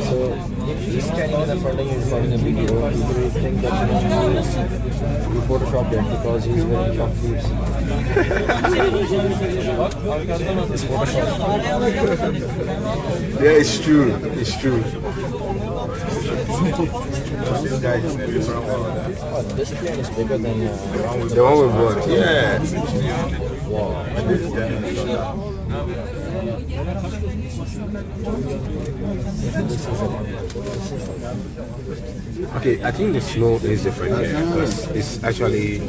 So if he's standing in the front and he's having a video, people will think that you photoshopped it because he's wearing short sleeves. It's photoshopped. Yeah, it's true. It's true. Oh, this plane is bigger than The one we bought. Yeah. wow. Okay, I think the snow is different here because it's actually.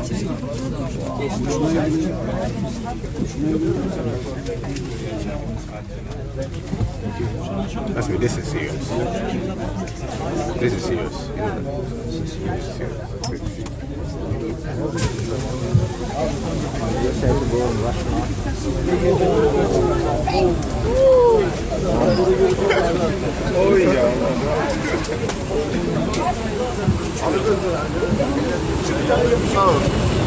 Trust me, this is serious. This is serious. This is serious. You just have to go and rush now. Oh yeah. Oh.